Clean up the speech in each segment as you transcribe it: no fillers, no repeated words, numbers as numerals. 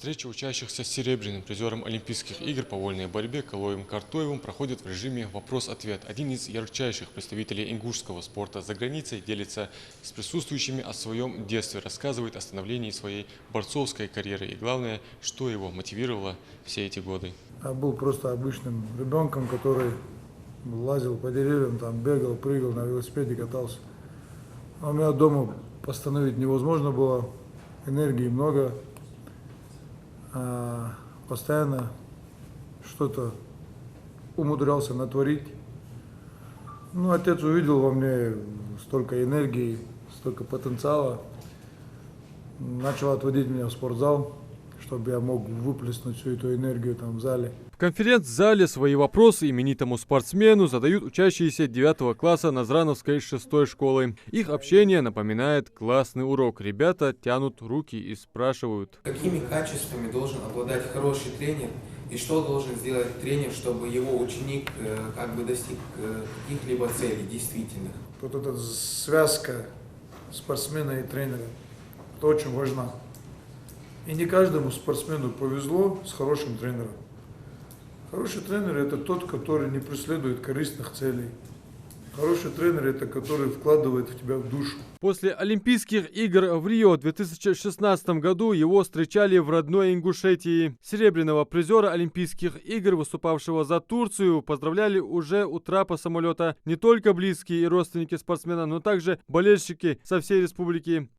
Встреча учащихся с серебряным призером Олимпийских игр по вольной борьбе Калоем Картоевым проходит в режиме вопрос-ответ. Один из ярчайших представителей ингушского спорта за границей делится с присутствующими о своем детстве, рассказывает о становлении своей борцовской карьеры и, главное, что его мотивировало все эти годы. Я был просто обычным ребенком, который лазил по деревьям, там бегал, прыгал, на велосипеде катался. А у меня дома постановить невозможно было, энергии много. Постоянно что-то умудрялся натворить. Ну, отец увидел во мне столько энергии, столько потенциала, начал отводить меня в спортзал, чтобы я мог выплеснуть всю эту энергию там в зале. В конференц-зале свои вопросы именитому спортсмену задают учащиеся 9 класса Назрановской 6-й школы. Их общение напоминает классный урок. Ребята тянут руки и спрашивают: какими качествами должен обладать хороший тренер и что должен сделать тренер, чтобы его ученик достиг каких-либо целей действительно? Вот эта связка спортсмена и тренера, это очень важно. И не каждому спортсмену повезло с хорошим тренером. Хороший тренер – это тот, который не преследует корыстных целей. Хороший тренер – это который вкладывает в тебя в душу. После Олимпийских игр в Рио в 2016 году его встречали в родной Ингушетии. Серебряного призера Олимпийских игр, выступавшего за Турцию, поздравляли уже у трапа самолета не только близкие и родственники спортсмена, но также болельщики со всей республики.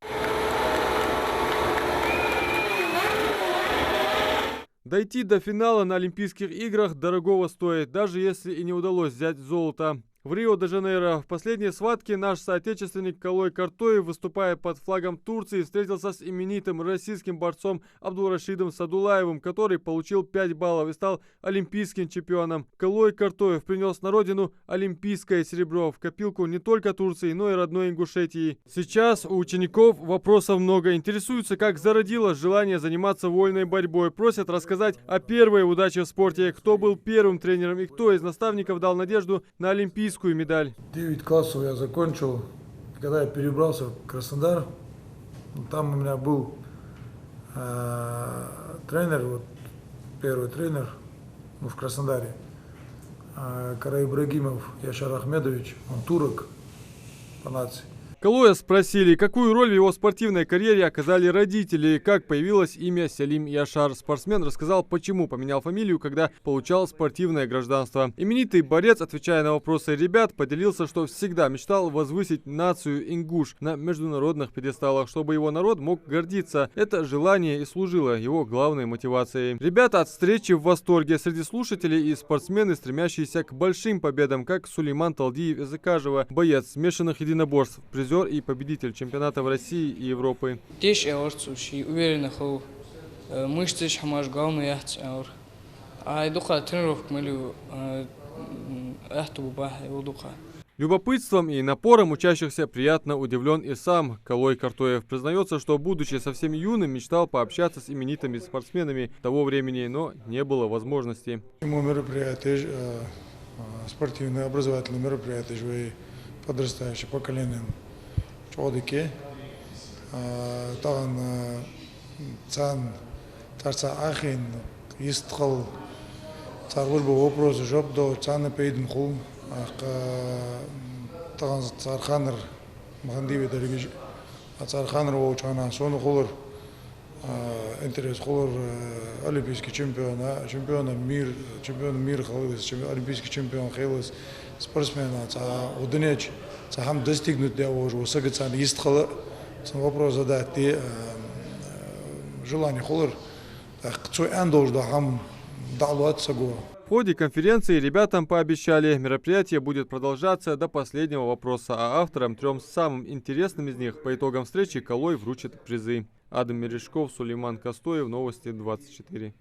Дойти до финала на Олимпийских играх дорогого стоит, даже если и не удалось взять золото. В Рио-де-Жанейро в последней схватке наш соотечественник Калой Картоев, выступая под флагом Турции, встретился с именитым российским борцом Абдулрашидом Садулаевым, который получил 5 баллов и стал олимпийским чемпионом. Калой Картоев принес на родину олимпийское серебро в копилку не только Турции, но и родной Ингушетии. Сейчас у учеников вопросов много. Интересуются, как зародилось желание заниматься вольной борьбой. Просят рассказать о первой удаче в спорте, кто был первым тренером и кто из наставников дал надежду на олимпийскую медаль. 9 классов я закончил. Когда я перебрался в Краснодар, там у меня был тренер, первый тренер в Краснодаре, Караибрагимов Яшар Ахмедович, он турок по нации. Калоя спросили, какую роль в его спортивной карьере оказали родители, как появилось имя Селим Яшар. Спортсмен рассказал, почему поменял фамилию, когда получал спортивное гражданство. Именитый борец, отвечая на вопросы ребят, поделился, что всегда мечтал возвысить нацию ингуш на международных пьедесталах, чтобы его народ мог гордиться. Это желание и служило его главной мотивацией. Ребята от встречи в восторге. Среди слушателей и спортсмены, стремящиеся к большим победам, как Сулейман Талдиев из Икажева, боец смешанных единоборств, призер и победитель чемпионата в России и Европы. Любопытством и напором учащихся приятно удивлен и сам Калой Картоев. Признается, что, будучи совсем юным, мечтал пообщаться с именитыми спортсменами того времени, но не было возможности. Мероприятия, спортивные, образовательные мероприятия, подрастающее поколение. Чодыке, тагын цан тарса ахин истхал царгур бу вопросы жоп до цаны пейдин хул тагын царханыр махандиби дерегиш царханыр оучана сону холор интерес холор олимпийский чемпиона мир халыс олимпийский чемпион халыс спортсмена удынеч сам достигнуть я уже усагаться есть хала вопрос задать желание холор кто эндож да хам далуат саго. В ходе конференции ребятам пообещали, мероприятие будет продолжаться до последнего вопроса, а авторам, 3 самым интересным из них, по итогам встречи Калой вручит призы. Адам Мережков, Сулейман Костоев, Новости 24.